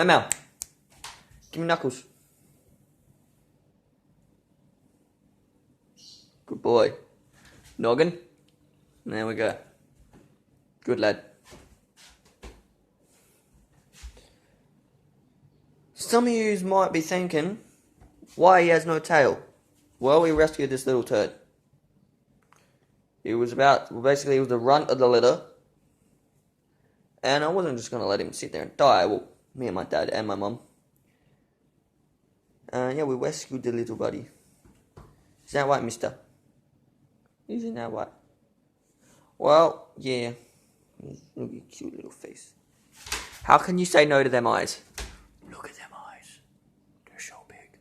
Mel. Give me Knuckles. Good boy. Noggin. There we go. Good lad. Some of you might be thinking, why he has no tail? Well, we rescued this little turd. He was basically he was the runt of the litter. And I wasn't just going to let him sit there and die. Well, me and my dad and my mum. Yeah, we rescued the little buddy. Is that right, mister? Isn't that right? Well, yeah. Look at your cute little face. How can you say no to them eyes? Look at them eyes. They're so big.